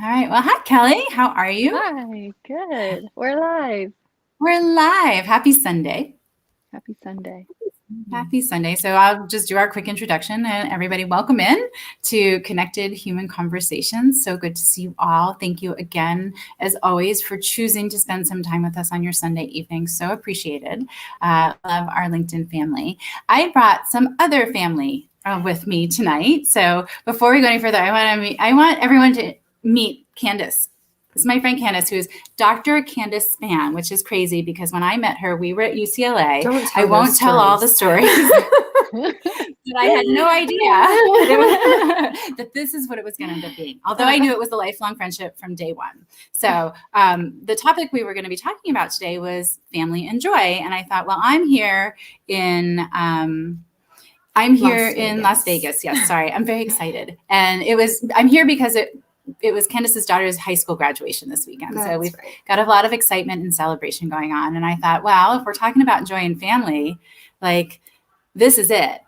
All right. Well, hi, Kelly. How are you? Hi, good. We're live. We're live. Happy Sunday. Happy Sunday. Happy Sunday. So I'll just do our quick introduction and everybody welcome in to Connected Human Conversations. So good to see you all. Thank you again, as always, for choosing to spend some time with us on your Sunday evening. So appreciated. Love our LinkedIn family. I brought some other family with me tonight. So before we go any further, I want everyone to meet Candace. This is my friend Candace, who is Dr. Candace Spann, which is crazy because when I met her, we were at UCLA. I won't tell all the stories. But I had no idea that this is what it was going to end up being. Although I knew it was a lifelong friendship from day one. So the topic we were going to be talking about today was family and joy. And I thought, well, I'm here in Las Vegas. Yes, sorry. I'm very excited. And I'm here because it was Candace's daughter's high school graduation this weekend. So we've got a lot of excitement and celebration going on. And I thought, well, if we're talking about joy and family, like this is it.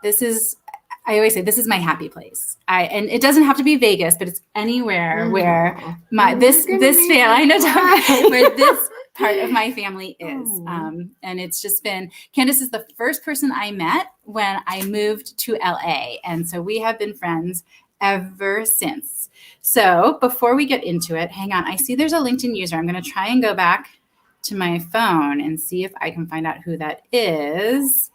I always say, this is my happy place. And it doesn't have to be Vegas, but it's anywhere where this part of my family is. And it's just been, Candace is the first person I met when I moved to LA. And so we have been friends ever since. So before we get into it, hang on. I see there's a LinkedIn user. I'm going to try and go back to my phone and see if I can find out who that is.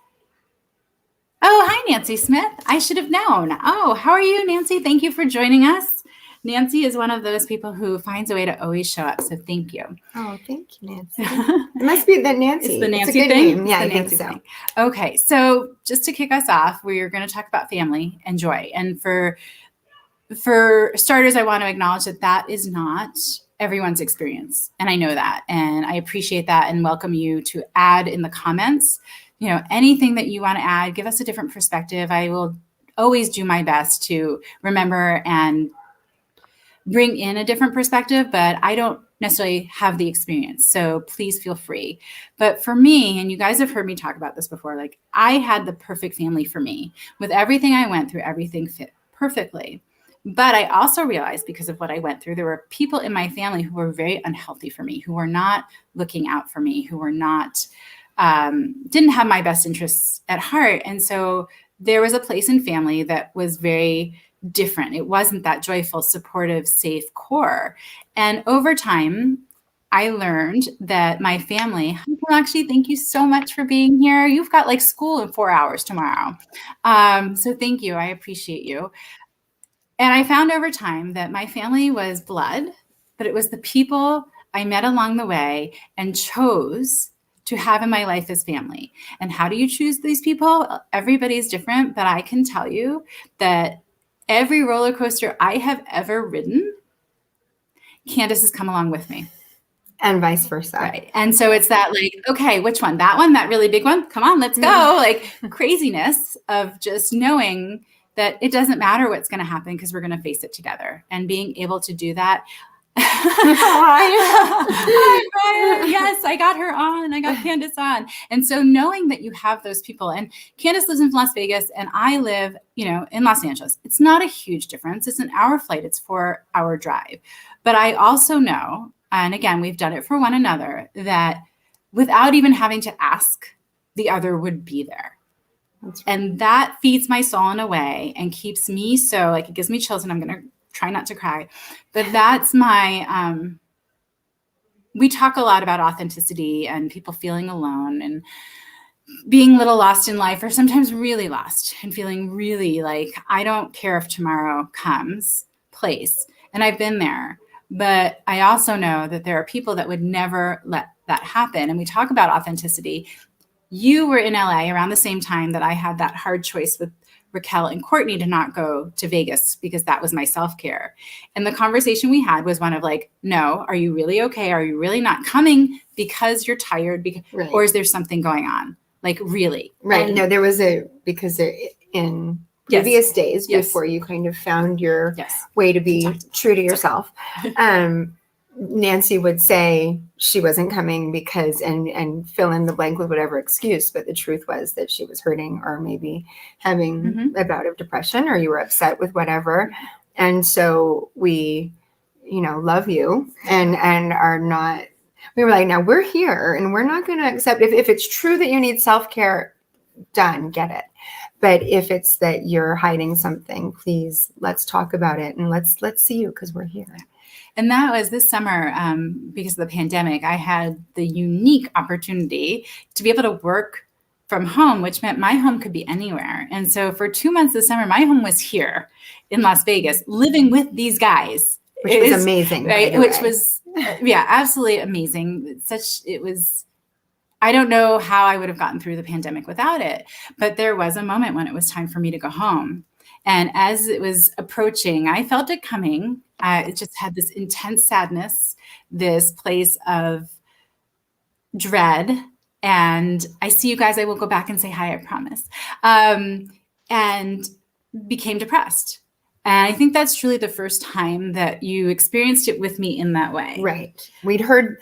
Oh, hi, Nancy Smith. I should have known. Oh, how are you, Nancy? Thank you for joining us. Nancy is one of those people who finds a way to always show up. So thank you. Oh, thank you, Nancy. It must be the Nancy. It's the Nancy it's a good thing. Name. Yeah, I think so. Okay, so just to kick us off, we're going to talk about family and joy. And for starters, I want to acknowledge that is not everyone's experience. And I know that. And I appreciate that and welcome you to add in the comments, anything that you want to add, give us a different perspective. I will always do my best to remember and bring in a different perspective, but I don't necessarily have the experience. So please feel free. But for me, and you guys have heard me talk about this before, like I had the perfect family for me. With everything I went through, everything fit perfectly. But I also realized because of what I went through, there were people in my family who were very unhealthy for me, who were not looking out for me, who were not, didn't have my best interests at heart. And so there was a place in family that was very different. It wasn't that joyful, supportive, safe core. And over time, I learned that my family, actually, thank you so much for being here. You've got like school in 4 hours tomorrow. So thank you. I appreciate you. And I found over time that my family was blood, but it was the people I met along the way and chose to have in my life as family. And how do you choose these people? Everybody's different, but I can tell you that every roller coaster I have ever ridden, Candace has come along with me. And vice versa. Right. And so it's that like, okay, which one? That one, that really big one? Come on, let's go. Like craziness of just knowing that it doesn't matter what's going to happen because we're going to face it together. And being able to do that. Hi, Brian. Yes, I got her on. I got Candace on. And so knowing that you have those people, and Candace lives in Las Vegas and I live, in Los Angeles. It's not a huge difference. It's an hour flight. It's 4-hour drive. But I also know, and again, we've done it for one another, that without even having to ask, the other would be there. Right. And that feeds my soul in a way and keeps me so, like, it gives me chills, and I'm going to try not to cry. But that's my, we talk a lot about authenticity and people feeling alone and being a little lost in life, or sometimes really lost and feeling really like, I don't care if tomorrow comes place. And I've been there. But I also know that there are people that would never let that happen. And we talk about authenticity. You were in LA around the same time that I had that hard choice with Raquel and Courtney to not go to Vegas because that was my self-care. And the conversation we had was one of like, no, are you really okay? Are you really not coming because you're tired? Right. Or is there something going on? Like really? Right. And no, there was because in previous days before you kind of found your way to be true to yourself. Nancy would say she wasn't coming because, and fill in the blank with whatever excuse, but the truth was that she was hurting or maybe having a bout of depression, or you were upset with whatever. And so we, love you and are not, we were like, now we're here and we're not going to accept, if it's true that you need self-care, done, get it. But if it's that you're hiding something, please, let's talk about it and let's see you, because we're here. And that was this summer, because of the pandemic, I had the unique opportunity to be able to work from home, which meant my home could be anywhere. And so for 2 months this summer, my home was here in Las Vegas, living with these guys. Which was amazing, right? Which was, absolutely amazing. I don't know how I would have gotten through the pandemic without it, but there was a moment when it was time for me to go home. And as it was approaching, I felt it coming. It just had this intense sadness, this place of dread. And I see you guys, I will go back and say hi, I promise. And became depressed. And I think that's truly the first time that you experienced it with me in that way. Right. We'd heard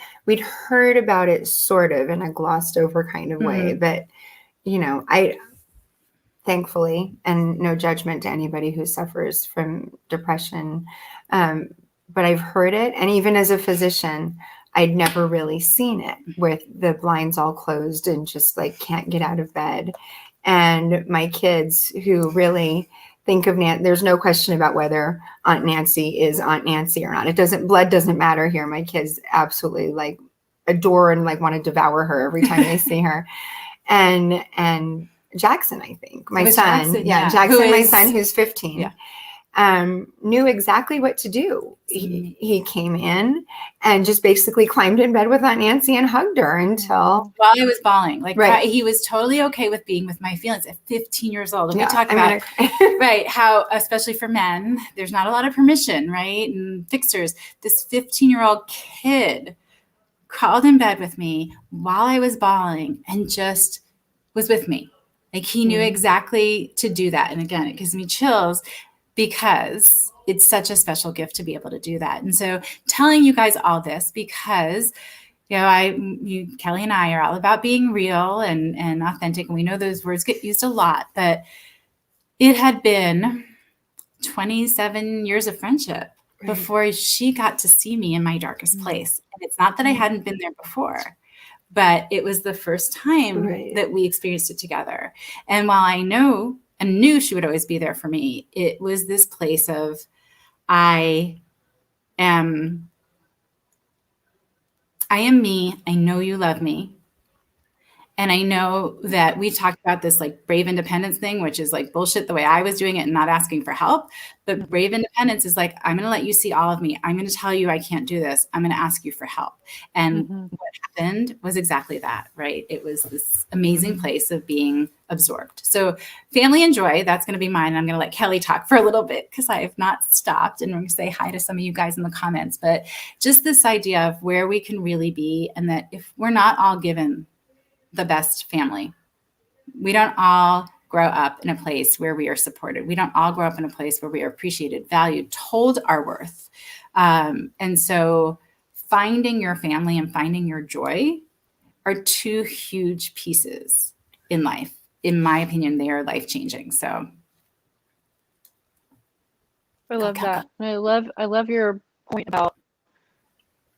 about it sort of in a glossed over kind of way, but I thankfully, and no judgment to anybody who suffers from depression, but I've heard it. And even as a physician, I'd never really seen it with the blinds all closed and just like can't get out of bed. And my kids who really think of Nancy, there's no question about whether Aunt Nancy is Aunt Nancy or not. Blood doesn't matter here. My kids absolutely like adore and like want to devour her every time they see her. And Jackson, I think, my son, Jackson, my son, who's 15, knew exactly what to do. He came in and just basically climbed in bed with Aunt Nancy and hugged her until while I was bawling. He was totally okay with being with my feelings at 15 years old. And we talk about how, especially for men, there's not a lot of permission, right? And fixers. This 15-year-old kid crawled in bed with me while I was bawling and just was with me. Like he knew exactly to do that. And again, it gives me chills because it's such a special gift to be able to do that. And so telling you guys all this because, Kelly and I are all about being real and authentic. And we know those words get used a lot, but it had been 27 years of friendship before she got to see me in my darkest place. And it's not that I hadn't been there before, but it was the first time that we experienced it together. And while I knew she would always be there for me, it was this place of, I am me. I know you love me. And I know that we talked about this like brave independence thing, which is like bullshit the way I was doing it and not asking for help. But brave independence is like, I'm going to let you see all of me. I'm going to tell you I can't do this. I'm going to ask you for help. And what happened was exactly that, right? It was this amazing place of being absorbed. So family and joy, that's going to be mine. I'm going to let Kelly talk for a little bit because I have not stopped, and I'm going to say hi to some of you guys in the comments. But just this idea of where we can really be, and that if we're not all given the best family, we don't all grow up in a place where we are supported. We don't all grow up in a place where we are appreciated, valued, told our worth. And so finding your family and finding your joy are two huge pieces in life. In my opinion, they are life-changing. So I love that. And I love your point about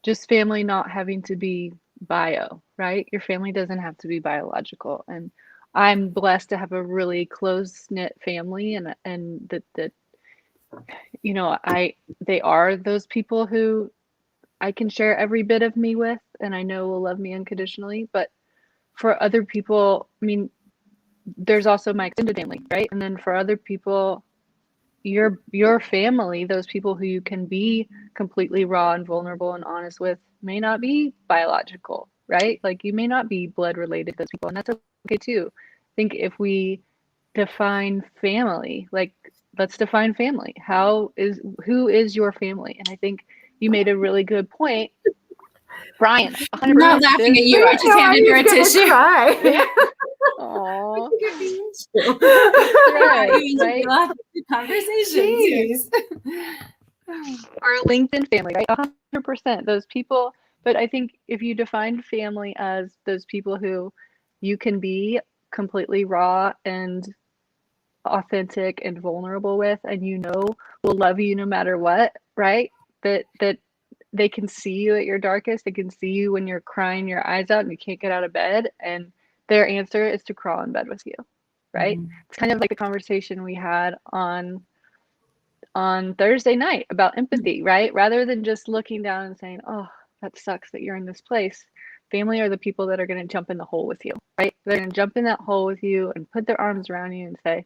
just family not having to be bio, right? Your family doesn't have to be biological. And I'm blessed to have a really close-knit family, and that they are those people who I can share every bit of me with, and I know will love me unconditionally. But for other people, I mean, there's also my extended family, right? And then for other people, your family, those people who you can be completely raw and vulnerable and honest with, may not be biological, right? Like you may not be blood related to those people, and that's okay too. I think if we define family, like let's define family. Who is your family? And I think you made a really good point. Brian, 100%. I'm not laughing at you. I just handed you a tissue. Aww. Right. Conversations. Our LinkedIn family, right? 100%. Those people. But I think if you define family as those people who you can be completely raw and authentic and vulnerable with, and will love you no matter what, right? that they can see you at your darkest. They can see you when you're crying your eyes out and you can't get out of bed, and their answer is to crawl in bed with you, right? Mm-hmm. It's kind of like the conversation we had on Thursday night about empathy, right? Rather than just looking down and saying, oh, that sucks that you're in this place. Family are the people that are going to jump in the hole with you, right? They're going to jump in that hole with you and put their arms around you and say,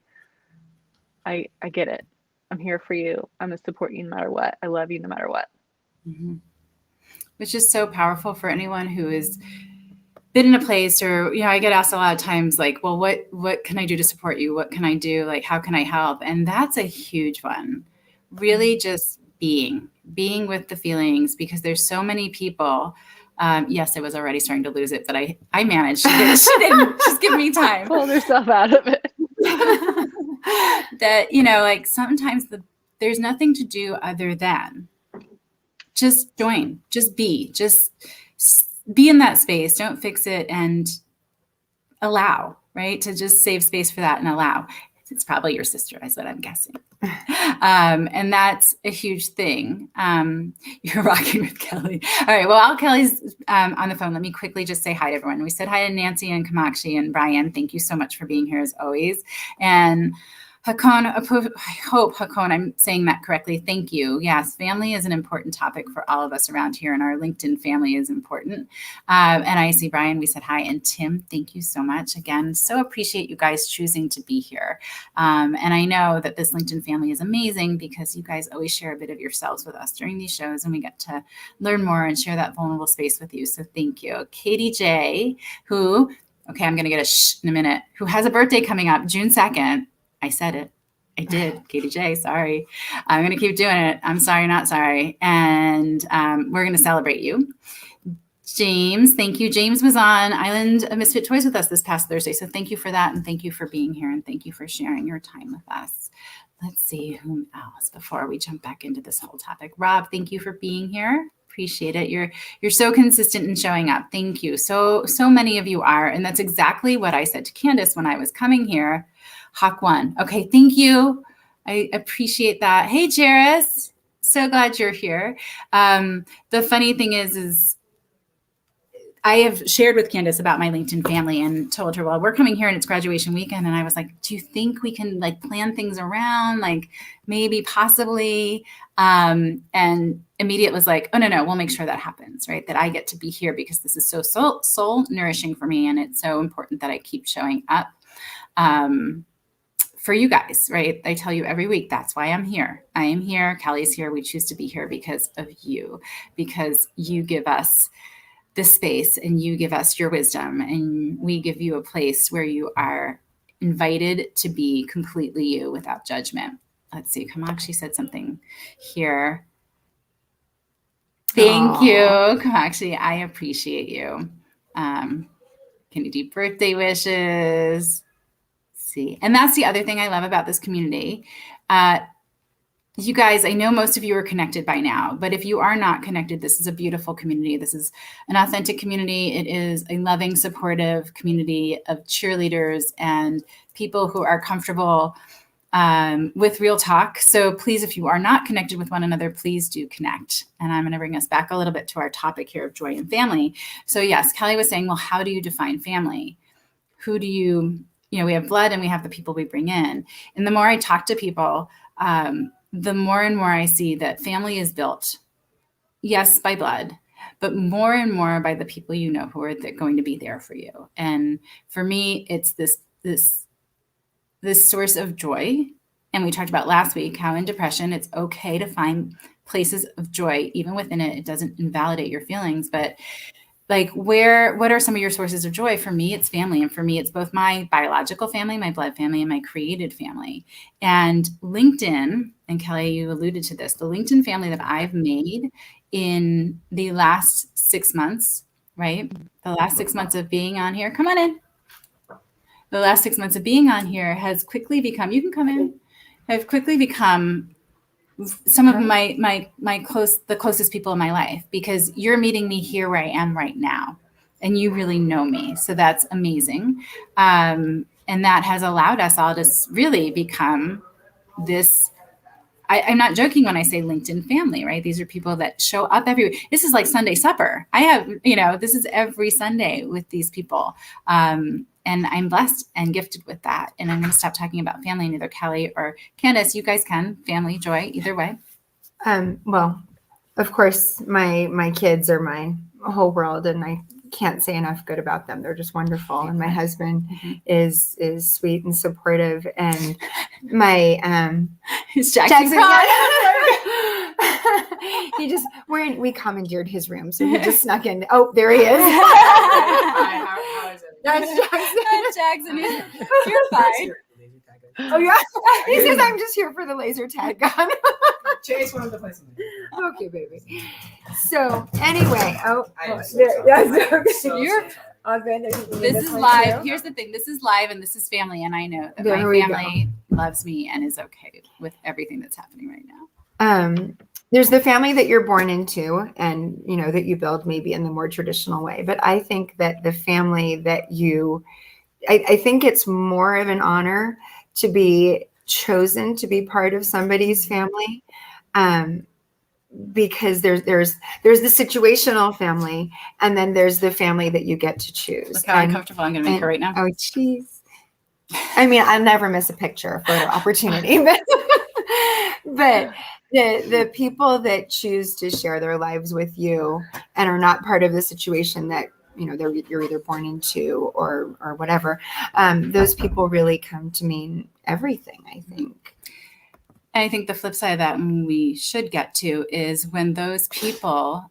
I get it. I'm here for you. I'm going to support you no matter what. I love you no matter what. Mm-hmm. Which is so powerful for anyone who has been in a place, or, I get asked a lot of times, like, well, what can I do to support you? What can I do? Like, how can I help? And that's a huge one. Really just being with the feelings, because there's so many people. Yes, I was already starting to lose it, but I managed. She didn't just give me time. Pulled herself out of it. That, like sometimes there's nothing to do other than just join, just be in that space. Don't fix it, and allow, right? To just save space for that and allow. It's probably your sister, is what I'm guessing. And that's a huge thing. You're rocking with Kelly. All right. Well, while Kelly's on the phone, let me quickly just say hi to everyone. We said hi to Nancy and Kamakshi and Brian. Thank you so much for being here as always. And Hakon, I hope, Hakon, I'm saying that correctly. Thank you. Yes, family is an important topic for all of us around here, and our LinkedIn family is important. And I see Brian, we said hi. And Tim, thank you so much. Again, so appreciate you guys choosing to be here. And I know that this LinkedIn family is amazing because you guys always share a bit of yourselves with us during these shows, and we get to learn more and share that vulnerable space with you. So thank you. Katie J, who, okay, I'm going to get a shh in a minute, who has a birthday coming up June 2nd. I said it. I did. Katie J, sorry. I'm going to keep doing it. I'm sorry, not sorry. And we're going to celebrate you. James, thank you. James was on Island of Misfit Toys with us this past Thursday. So thank you for that. And thank you for being here. And thank you for sharing your time with us. Let's see whom else before we jump back into this whole topic. Rob, thank you for being here. Appreciate it. You're so consistent in showing up. Thank you. So many of you are. And that's exactly what I said to Candace when I was coming here. Hawk one. Okay, thank you. I appreciate that. Hey, Jairus. So glad you're here. The funny thing is I have shared with Candace about my LinkedIn family and told her, well, we're coming here and it's graduation weekend. And I was like, do you think we can like plan things around? Like maybe possibly. And immediate was like, oh, no, we'll make sure that happens, right? That I get to be here because this is so soul nourishing for me. And it's so important that I keep showing up. For you guys, right? I tell you every week, that's why I'm here. I am here. Kelly's here. We choose to be here because of you, because you give us this space and you give us your wisdom, and we give you a place where you are invited to be completely you without judgment. Let's see. Kamakshi said something here. Thank you, Kamakshi. I appreciate you. Can you do birthday wishes? See. And that's the other thing I love about this community. You guys, I know most of you are connected by now, but if you are not connected, this is a beautiful community. This is an authentic community. It is a loving, supportive community of cheerleaders and people who are comfortable with real talk. So please, if you are not connected with one another, please do connect. And I'm going to bring us back a little bit to our topic here of joy and family. So yes, Kelly was saying, well, how do you define family? Who do you we have blood and we have the people we bring in. And the more I talk to people, the more and more I see that family is built, yes, by blood, but more and more by the people who are going to be there for you. And for me, it's this source of joy. And we talked about last week how in depression, it's okay to find places of joy, even within it. It doesn't invalidate your feelings, but like what are some of your sources of joy? For me, it's family. And for me, it's both my biological family, my blood family, and my created family. And LinkedIn, and Kelly, you alluded to this, the LinkedIn family that I've made in the last 6 months, right? The last 6 months of being on here, come on in. The last 6 months of being on here has quickly become, you can come in, have quickly become some of the closest people in my life, because you're meeting me here where I am right now, and you really know me. So that's amazing. And that has allowed us all to really become this I'm not joking when I say LinkedIn family, right? These are people that show up every, this is like Sunday supper. I have, this is every Sunday with these people. And I'm blessed and gifted with that. And I'm going to stop talking about family, and either Kelly or Candace, you guys can, family, joy, either way. Well, of course, my kids are my whole world, and I can't say enough good about them. They're just wonderful. And my husband is sweet and supportive. And my is Jackson we commandeered his room, so he just snuck in. Oh, there he is. How is it? That's Jackson. You're fine. Oh yeah, he says I'm just here for the laser tag gun. Chase wanted to play something. Okay, baby. So anyway, this is live. Here's the thing: this is live, and this is family, and I know that my family loves me and is okay with everything that's happening right now. There's the family that you're born into, and that you build maybe in the more traditional way. But I think that the family that I think it's more of an honor to be chosen to be part of somebody's family, because there's the situational family, and then there's the family that you get to choose. Look how uncomfortable I'm going to make her right now. Oh, geez. I mean, I'll never miss a picture, a photo opportunity, but the people that choose to share their lives with you and are not part of the situation that you're either born into or whatever, those people really come to mean everything, I think. And I think the flip side of that, and we should get to, is when those people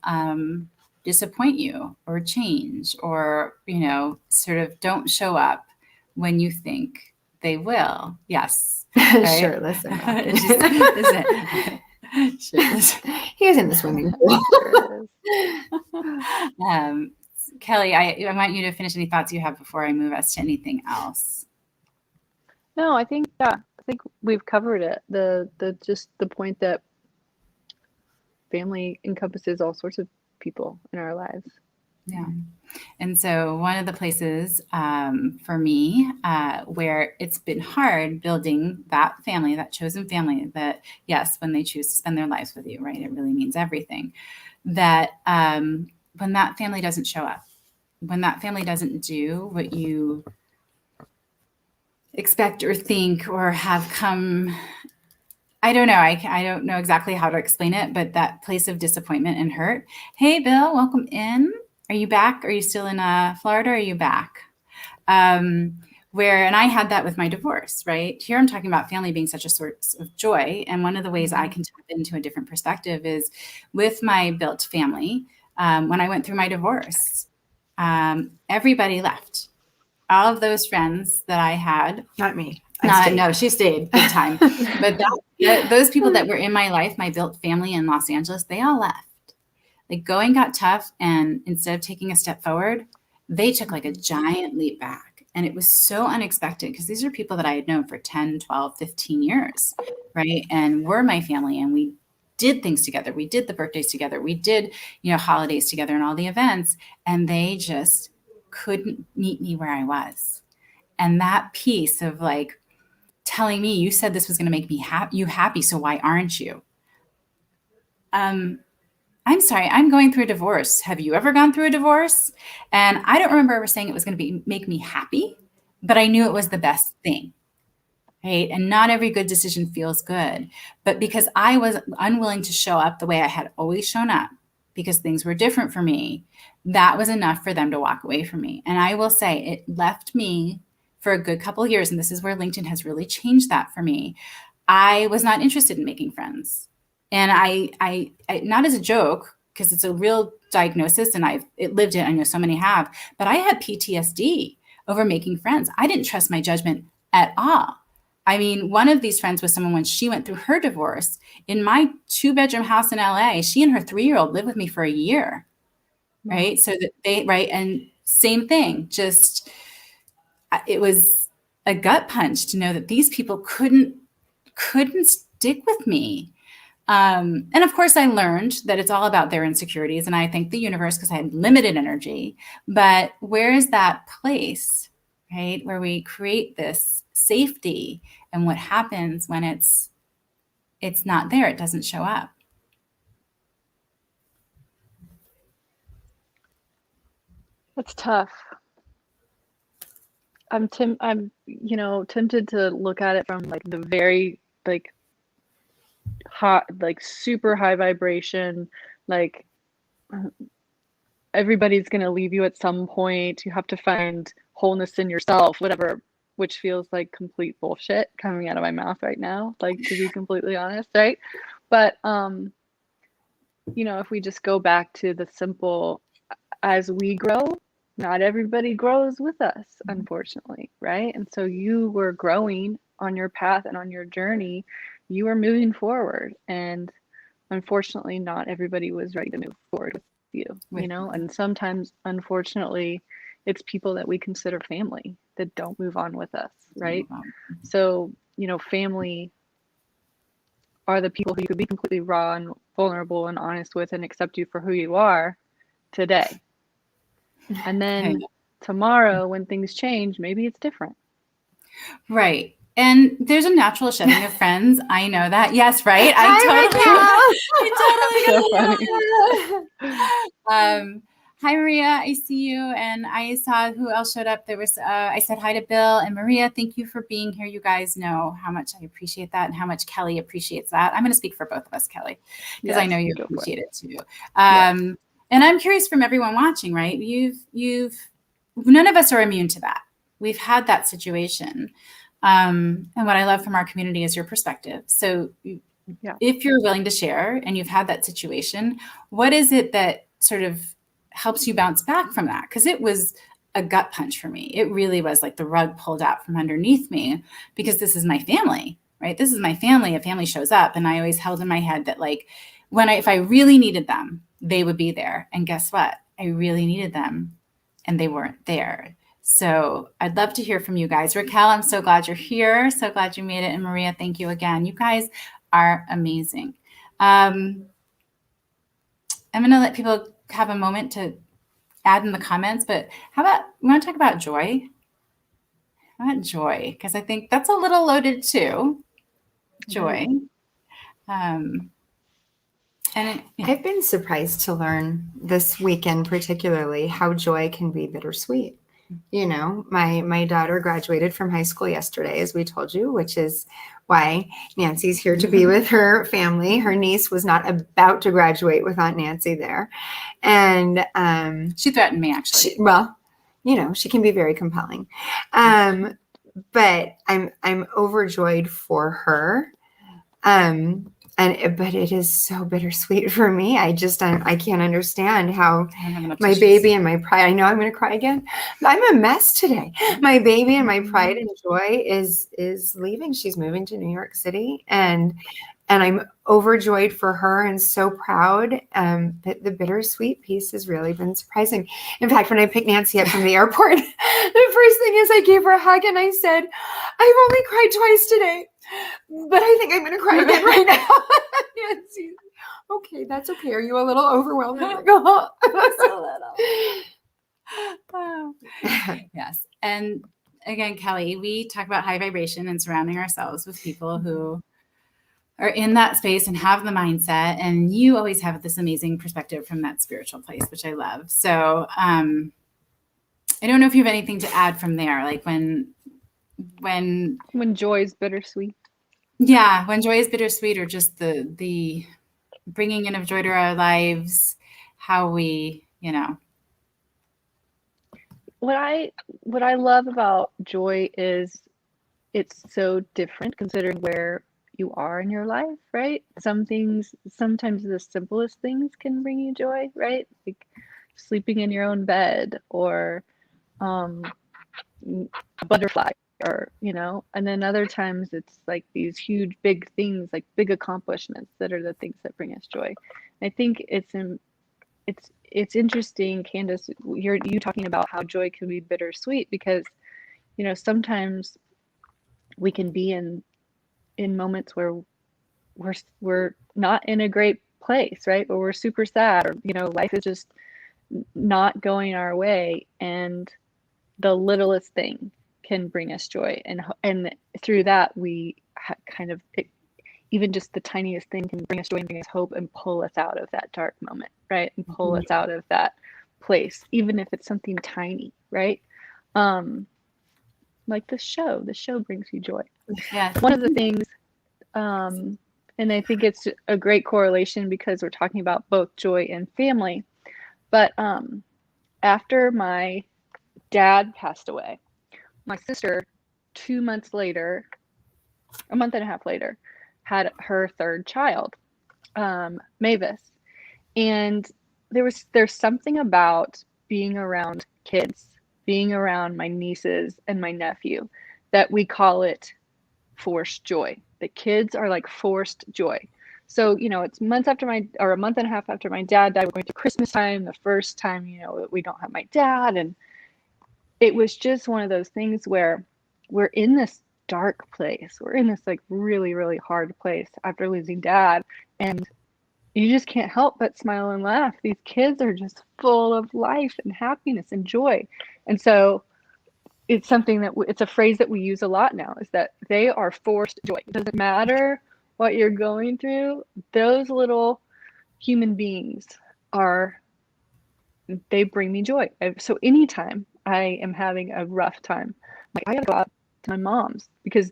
disappoint you or change or, sort of don't show up when you think they will. Yes. Right? Sure, listen. He was in the swimming pool. Kelly, I want you to finish any thoughts you have before I move us to anything else. No, I think we've covered it. Just the point that family encompasses all sorts of people in our lives. Yeah. And so one of the places for me where it's been hard building that family, that chosen family, that yes, when they choose to spend their lives with you, right, it really means everything. That when that family doesn't show up, when that family doesn't do what you expect or think or have come, I don't know. I don't know exactly how to explain it, but that place of disappointment and hurt. Hey, Bill, welcome in. Are you back? Are you still in Florida? Or are you back? And I had that with my divorce, right? Here I'm talking about family being such a source of joy. And one of the ways I can tap into a different perspective is with my built family. When I went through my divorce, everybody left. All of those friends that I had. Not me. No, she stayed big time. But those people that were in my life, my built family in Los Angeles, they all left. Like going got tough, and instead of taking a step forward, they took like a giant leap back. And it was so unexpected because these are people that I had known for 10, 12, 15 years, right? And were my family, and we did things together. We did the birthdays together. We did, holidays together and all the events, and they just couldn't meet me where I was. And that piece of like telling me, you said this was going to make me happy, so why aren't you? I'm sorry, I'm going through a divorce. Have you ever gone through a divorce? And I don't remember ever saying it was going to make me happy, but I knew it was the best thing, right? And not every good decision feels good. But because I was unwilling to show up the way I had always shown up, because things were different for me, that was enough for them to walk away from me. And I will say it left me for a good couple of years, and this is where LinkedIn has really changed that for me. I was not interested in making friends. And I not as a joke, because it's a real diagnosis and it lived it. I know so many have, but I had PTSD over making friends. I didn't trust my judgment at all. I mean, one of these friends was someone when she went through her divorce in my 2-bedroom house in LA, she and her 3-year-old lived with me for a year, right? So that right. And same thing, just, it was a gut punch to know that these people couldn't stick with me. And of course I learned that it's all about their insecurities, and I thank the universe because I had limited energy, but where is that place, right? Where we create this safety, and what happens when it's it's not there. It doesn't show up. That's tough. I'm tempted to look at it from like the very like hot, like super high vibration, like everybody's going to leave you at some point. You have to find wholeness in yourself, whatever, which feels like complete bullshit coming out of my mouth right now, like to be completely honest, right? But if we just go back to the simple, as we grow, not everybody grows with us, unfortunately, right? And so you were growing on your path and on your journey, you were moving forward, and unfortunately not everybody was ready to move forward with you, and sometimes, unfortunately, it's people that we consider family that don't move on with us, right? So, family are the people who you could be completely raw and vulnerable and honest with and accept you for who you are today. And then tomorrow, when things change, maybe it's different. Right. And there's a natural shedding of friends. I know that. Yes, right? I totally. Hi, Maria. I see you. And I saw who else showed up. There was, I said hi to Bill and Maria. Thank you for being here. You guys know how much I appreciate that and how much Kelly appreciates that. I'm going to speak for both of us, Kelly, because I know you appreciate it too. And I'm curious from everyone watching, right? None of us are immune to that. We've had that situation. And what I love from our community is your perspective. So if you're willing to share and you've had that situation, what is it that sort of helps you bounce back from that? Because it was a gut punch for me. It really was like the rug pulled out from underneath me, because this is my family, right? This is my family. A family shows up, and I always held in my head that like if I really needed them, they would be there. And guess what? I really needed them and they weren't there. So I'd love to hear from you guys. Raquel, I'm so glad you're here. So glad you made it. And Maria, thank you again. You guys are amazing. I'm going to let people have a moment to add in the comments, but we want to talk about joy? How about joy? Because I think that's a little loaded too. Joy. I've been surprised to learn this weekend, particularly, how joy can be bittersweet. My daughter graduated from high school yesterday, as we told you, which is why Nancy's here to be with her family. Her niece was not about to graduate with Aunt Nancy there. And she threatened me, actually. She can be very compelling. But I'm overjoyed for her. But it is so bittersweet for me. I can't understand how my baby and my pride, I know I'm going to cry again. I'm a mess today. My baby and my pride and joy is leaving. She's moving to New York City, and I'm overjoyed for her and so proud. But the bittersweet piece has really been surprising. In fact, when I picked Nancy up from the airport, the first thing is I gave her a hug and I said, I've only cried twice today, but I think I'm going to cry again right now. Nancy, okay, that's okay. Are you a little overwhelmed? Just a little. Yes. And again, Kelly, we talk about high vibration and surrounding ourselves with people who are in that space and have the mindset. And you always have this amazing perspective from that spiritual place, which I love. So I don't know if you have anything to add from there, like when joy is bittersweet. Yeah, when joy is bittersweet, or just the bringing in of joy to our lives, how we, What I love about joy is it's so different considering where you are in your life, right? Sometimes the simplest things can bring you joy, right? Like sleeping in your own bed, or a butterfly, or and then other times it's like these huge big things, like big accomplishments, that are the things that bring us joy. I think it's interesting, Candace, you talking about how joy can be bittersweet, because sometimes we can be in moments where we're not in a great place, right? Or we're super sad, or life is just not going our way, and the littlest thing can bring us joy, and through that we kind of even just the tiniest thing can bring us joy and bring us hope and pull us out of that dark moment, right? And pull us out of that place, even if it's something tiny, right? Like the show brings you joy. Yeah. One of the things, and I think it's a great correlation because we're talking about both joy and family. But after my dad passed away, my sister, 2 months later, a month and a half later, had her third child, Mavis. And there's something about being around kids, being around my nieces and my nephew, that we call it forced joy. The kids are like forced joy. So, it's a month and a half after my dad died. We're going to Christmas time, the first time, that we don't have my dad. And it was just one of those things where we're in this dark place. We're in this like really, really hard place after losing dad. And you just can't help but smile and laugh. These kids are just full of life and happiness and joy. And so it's something that it's a phrase that we use a lot now, is that they are forced joy. It doesn't matter what you're going through. Those little human beings they bring me joy. So anytime I am having a rough time, like I gotta go out to my mom's, because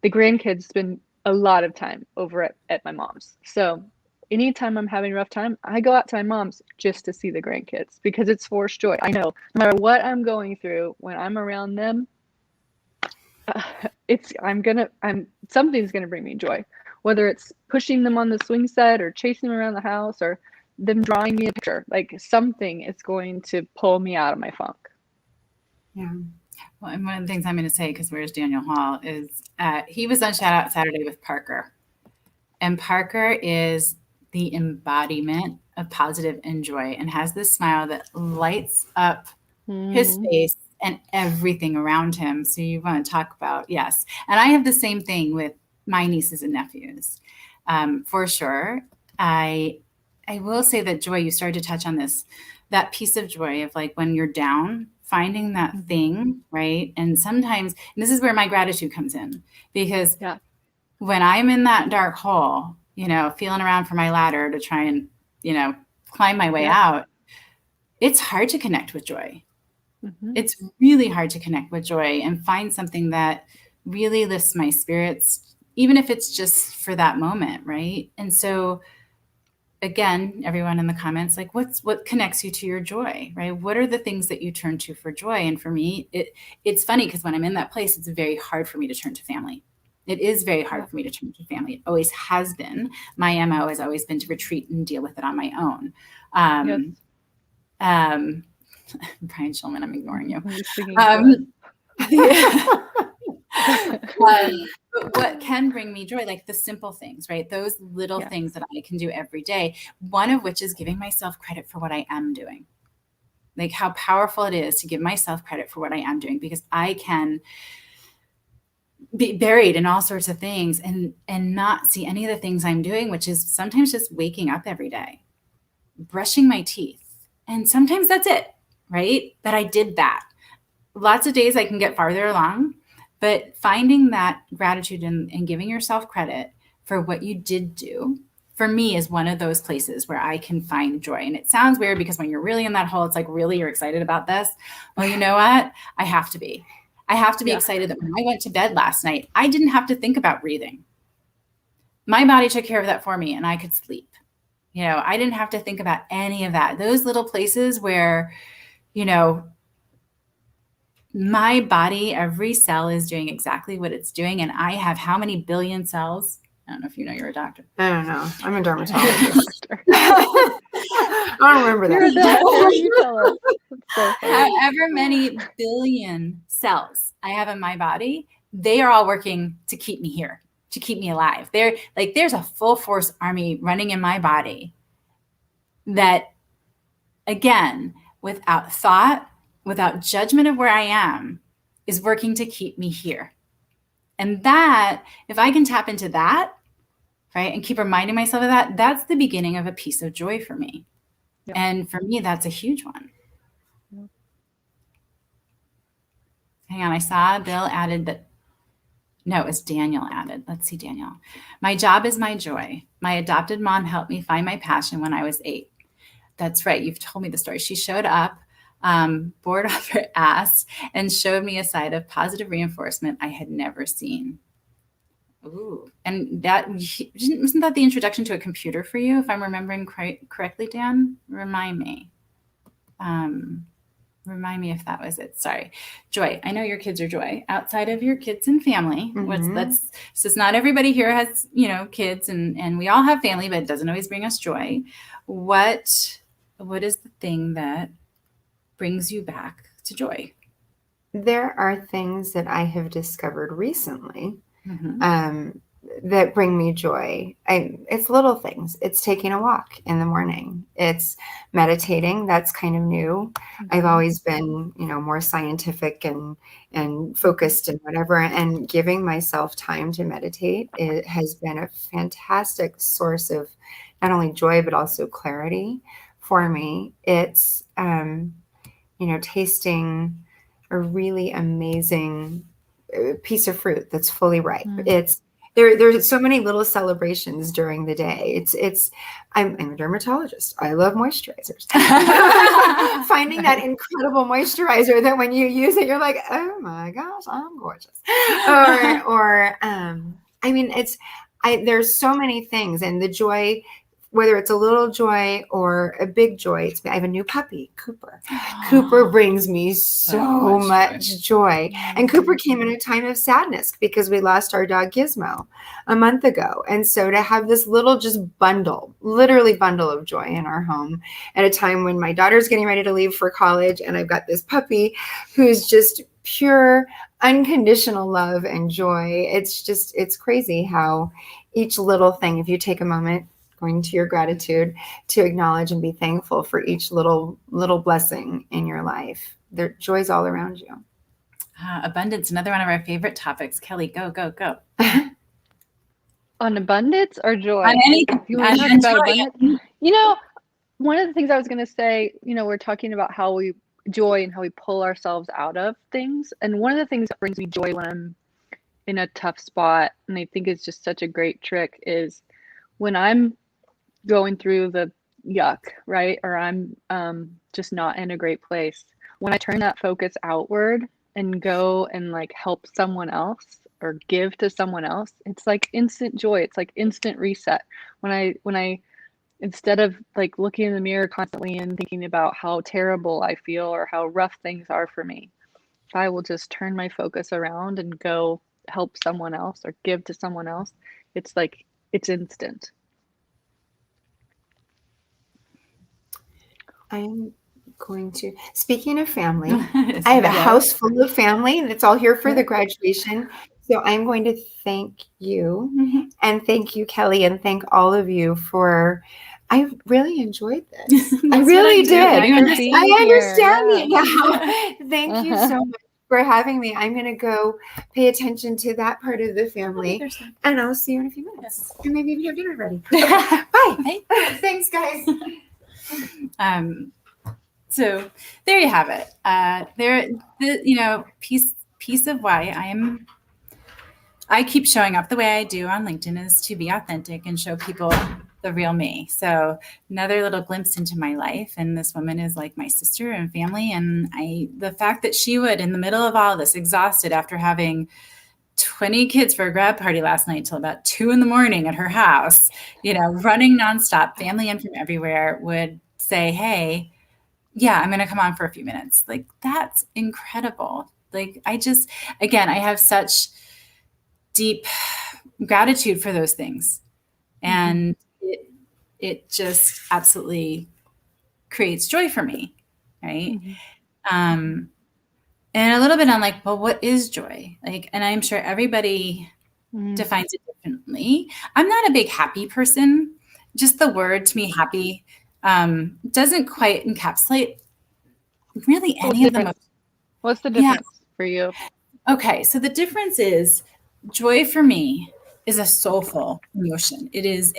the grandkids spend a lot of time over at my mom's. So anytime I'm having a rough time, I go out to my mom's just to see the grandkids, because it's forced joy. I know no matter what I'm going through, when I'm around them, something's gonna bring me joy. Whether it's pushing them on the swing set or chasing them around the house or them drawing me a picture, like something is going to pull me out of my funk. Yeah. Well, and one of the things I'm going to say, because where's Daniel Hall, is he was on Shout Out Saturday with Parker. And Parker is the embodiment of positive and joy, and has this smile that lights up his face and everything around him. So you want to talk about, yes. And I have the same thing with my nieces and nephews, for sure. I will say that joy, you started to touch on this, that piece of joy of like when you're down, finding that thing, right? And sometimes, and this is where my gratitude comes in, because when I'm in that dark hole, feeling around for my ladder to try and, climb my way out, it's hard to connect with joy. It's really hard to connect with joy and find something that really lifts my spirits, even if it's just for that moment, right? And so again, everyone in the comments, like what connects you to your joy, right? What are the things that you turn to for joy? And for me, it's funny because when I'm in that place, it's very hard for me to turn to family. It is very hard for me to turn to family. It always has been. My MO has always been to retreat and deal with it on my own. Brian Shulman, I'm ignoring you. But what can bring me joy, like the simple things, right? Those little things that I can do every day, one of which is giving myself credit for what I am doing. Like how powerful it is to give myself credit for what I am doing, because I can be buried in all sorts of things and not see any of the things I'm doing, which is sometimes just waking up every day, brushing my teeth. And sometimes that's it, right? But I did that. Lots of days I can get farther along. But finding that gratitude and giving yourself credit for what you did do, for me, is one of those places where I can find joy. And it sounds weird because when you're really in that hole, it's like, really, you're excited about this? Well, you know what? I have to be. I have to be excited that when I went to bed last night, I didn't have to think about breathing. My body took care of that for me and I could sleep. I didn't have to think about any of that. Those little places where, my body, every cell is doing exactly what it's doing. And I have how many billion cells? I don't know if you know, you're a doctor. I don't know. I'm a dermatologist. I don't remember that. However many billion cells I have in my body, they are all working to keep me here, to keep me alive. There's a full force army running in my body that, again, without thought, without judgment of where I am, is working to keep me here. And that, if I can tap into that, right, and keep reminding myself of that, that's the beginning of a piece of joy for me. Yep. And for me, that's a huge one. Yep. Hang on, I saw Bill added that No, it was Daniel added. Let's see, Daniel. My job is my joy. My adopted mom helped me find my passion when I was 8. That's right. You've told me the story. She showed up, bored off her ass, and showed me a side of positive reinforcement I had never seen. Ooh. And that wasn't that the introduction to a computer for you, if I'm remembering correctly, Dan? Remind me. Remind me if that was it. Sorry. Joy. I know your kids are joy. Outside of your kids and family, so it's not everybody here has, kids and we all have family, but it doesn't always bring us joy. What is the thing that brings you back to joy? There are things that I have discovered recently that bring me joy. It's little things. It's taking a walk in the morning. It's meditating. That's kind of new. I've always been, more scientific and focused and whatever. And giving myself time to meditate, it has been a fantastic source of not only joy, but also clarity for me. It's, tasting a really amazing piece of fruit that's fully ripe. It's there's so many little celebrations during the day. I'm a dermatologist. I love moisturizers. Finding that incredible moisturizer that when you use it, you're like, oh my gosh, I'm gorgeous. There's so many things, and the joy, whether it's a little joy or a big joy. I have a new puppy, Cooper. Cooper brings me so much joy. And Cooper came in a time of sadness because we lost our dog Gizmo a month ago. And so to have this little literally bundle of joy in our home at a time when my daughter's getting ready to leave for college, and I've got this puppy who's just pure, unconditional love and joy. It's crazy how each little thing, if you take a moment, going to your gratitude, to acknowledge and be thankful for each little blessing in your life. There joy's all around you. Abundance, another one of our favorite topics. Kelly, go. On abundance or joy? On anything. You want to talk about abundance? One of the things I was going to say, we're talking about how we joy and how we pull ourselves out of things. And one of the things that brings me joy when I'm in a tough spot, and I think it's just such a great trick, is when I'm going through the yuck, right? Or I'm just not in a great place. When I turn that focus outward and go and help someone else or give to someone else, it's like instant joy. It's like instant reset. When I instead of looking in the mirror constantly and thinking about how terrible I feel or how rough things are for me, if I will just turn my focus around and go help someone else or give to someone else, it's instant. I'm going to, speaking of family, I have a house full of family that's all here for the graduation. So I'm going to thank you and thank you, Kelly, and thank all of you I really enjoyed this. I really did. I understand it now. Thank you so much for having me. I'm going to go pay attention to that part of the family, and I'll see you in a few minutes. And maybe even have dinner ready. Bye. Thanks, guys. So there you have it. Piece of why I keep showing up the way I do on LinkedIn is to be authentic and show people the real me. So another little glimpse into my life. And this woman is like my sister and family. And the fact that she would, in the middle of all this, exhausted after having 20 kids for a grad party last night till about 2 a.m. at her house, running nonstop, family in from everywhere, would say, hey, yeah, I'm going to come on for a few minutes. That's incredible. I have such deep gratitude for those things. And it just absolutely creates joy for me. Right. And a little bit on well, what is joy? And I'm sure everybody defines it differently. I'm not a big happy person. Just the word to me, happy, doesn't quite encapsulate really any of the emotions. What's the difference for you? Okay, so the difference is joy for me is a soulful emotion. It is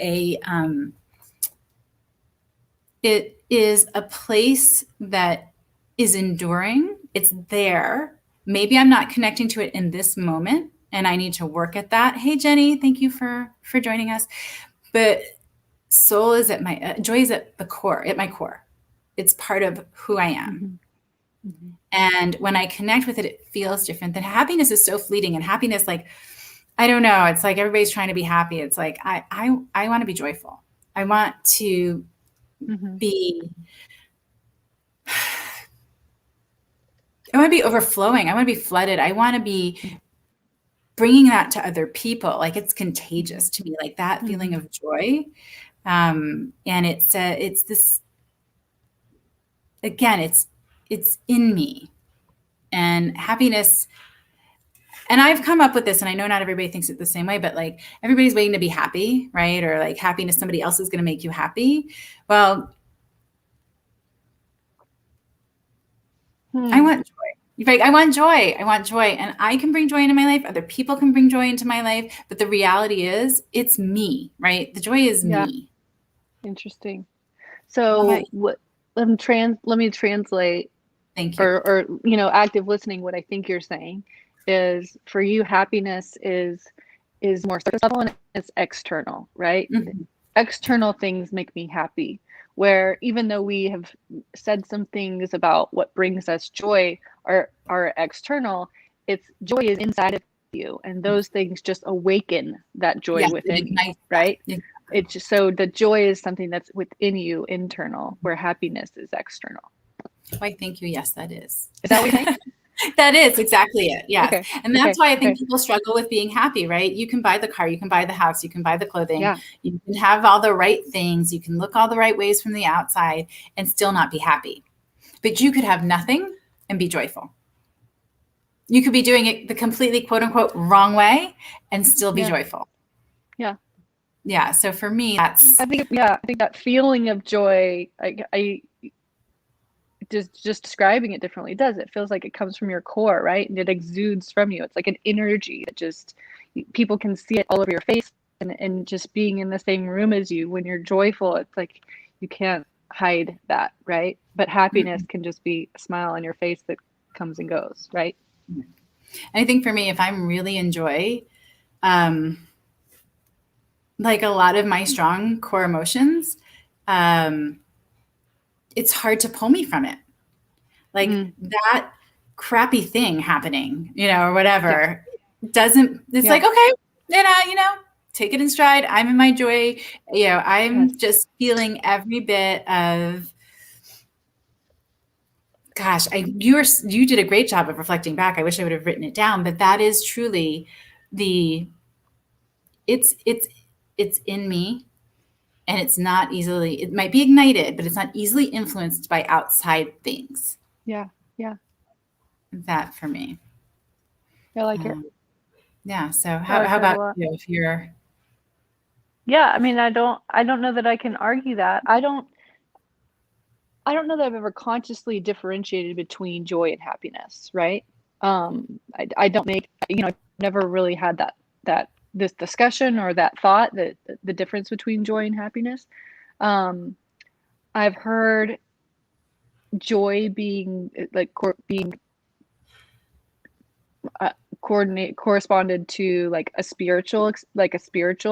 a place that is enduring. It's there. Maybe I'm not connecting to it in this moment, and I need to work at that. Hey, Jenny, thank you for joining us. But soul is joy is at my core. It's part of who I am. Mm-hmm. Mm-hmm. And when I connect with it, it feels different. Than happiness is so fleeting, and happiness, like, I don't know. It's like everybody's trying to be happy. It's like, I want to be joyful. I want to be, I want to be overflowing. I want to be flooded. I want to be bringing that to other people. Like, it's contagious to me, like that feeling of joy. And it's this, again, it's in me, and happiness. And I've come up with this, and I know not everybody thinks it the same way, but like, everybody's waiting to be happy, right? Or like, happiness, somebody else is going to make you happy. Well, I want joy. Right? I want joy. I want joy. And I can bring joy into my life. Other people can bring joy into my life. But the reality is, it's me, right? The joy is me. Interesting. So let me translate. Thank you. Or active listening. What I think you're saying is, for you, happiness is more surface level and it's external, right? Mm-hmm. External things make me happy. Where even though we have said some things about what brings us joy are external, it's joy is inside of you, and those things just awaken that joy within you, right? Yeah. It's just, so the joy is something that's within you, internal, where happiness is external. Why, thank you. Yes, that is. Is that what you think? That is exactly it. Yes. Okay. And that's why I think people struggle with being happy, right? You can buy the car, you can buy the house, you can buy the clothing, you can have all the right things, you can look all the right ways from the outside and still not be happy. But you could have nothing and be joyful. You could be doing it the completely, quote unquote, wrong way and still be joyful. Yeah. Yeah. So for me, I think that feeling of joy, I just describing it differently, it feels like it comes from your core, right? And it exudes from you. It's like an energy that just, people can see it all over your face, and just being in the same room as you when you're joyful, it's like you can't hide that, right? But happiness can just be a smile on your face that comes and goes, right? I think for me, if I'm really in joy, like a lot of my strong core emotions, it's hard to pull me from it. Like that crappy thing happening, or whatever, it's like, okay, take it in stride. I'm in my joy. I'm just feeling every bit of, gosh, you did a great job of reflecting back. I wish I would have written it down, but that is truly it's in me. And it's not easily, it might be ignited, but it's not easily influenced by outside things. Yeah. That for me. I like it. Yeah. So how about you, if you're? Yeah. I mean, I don't know that I can argue that. I don't know that I've ever consciously differentiated between joy and happiness. Right. I don't make, I've never really had this discussion or that thought, that the difference between joy and happiness. I've heard joy being corresponded to like a spiritual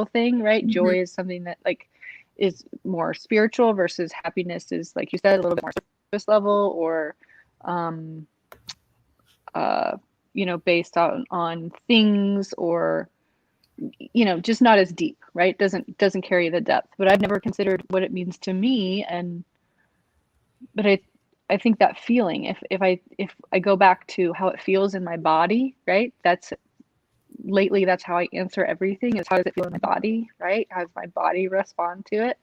thing, right? Mm-hmm. Joy is something that like is more spiritual, versus happiness is, like you said, a little bit more surface level, or based on things, or just not as deep, right? Doesn't carry the depth. But I've never considered what it means to me, but I think that feeling, if I go back to how it feels in my body, right? Lately that's how I answer everything, is how does it feel in my body, right? How does my body respond to it?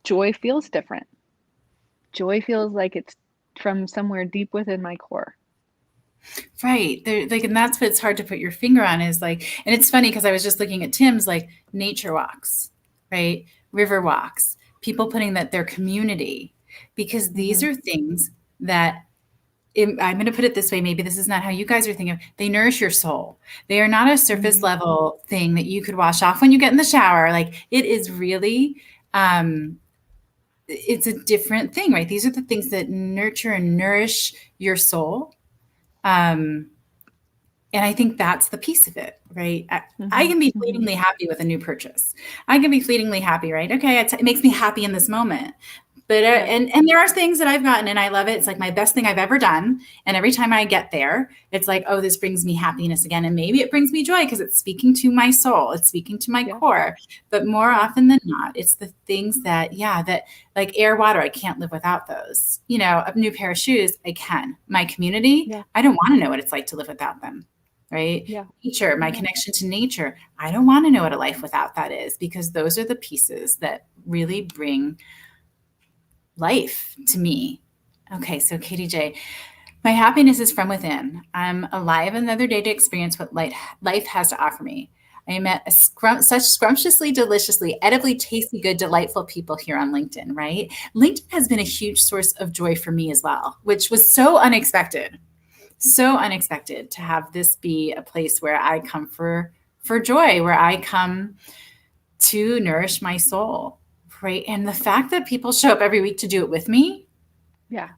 Joy feels different. Joy feels like it's from somewhere deep within my core. Right. And that's what it's hard to put your finger on, is like, and it's funny because I was just looking at Tim's, like, nature walks, right? River walks, people putting that their community, because these are things that, I'm going to put it this way, maybe this is not how you guys are thinking of, they nourish your soul. They are not a surface level thing that you could wash off when you get in the shower. Like, it is really, it's a different thing, right? These are the things that nurture and nourish your soul. And And I think that's the piece of it, right? I can be fleetingly happy with a new purchase. I can be fleetingly happy, right? Okay, it makes me happy in this moment. But and there are things that I've gotten and I love it. It's like my best thing I've ever done. And every time I get there, it's like, oh, this brings me happiness again. And maybe it brings me joy because it's speaking to my soul. It's speaking to my core. But more often than not, it's the things that like air, water, I can't live without those. You know, a new pair of shoes, I can. My community, I don't want to know what it's like to live without them. Right? Yeah. Nature, my connection to nature. I don't want to know what a life without that is, because those are the pieces that really bring life to me. Okay, so Katie J, my happiness is from within. I'm alive another day to experience what life has to offer me. I met such scrumptiously, deliciously, edibly tasty, good, delightful people here on LinkedIn, right? LinkedIn has been a huge source of joy for me as well, which was so unexpected. So unexpected to have this be a place where I come for joy, where I come to nourish my soul. Right. And the fact that people show up every week to do it with me. Yeah.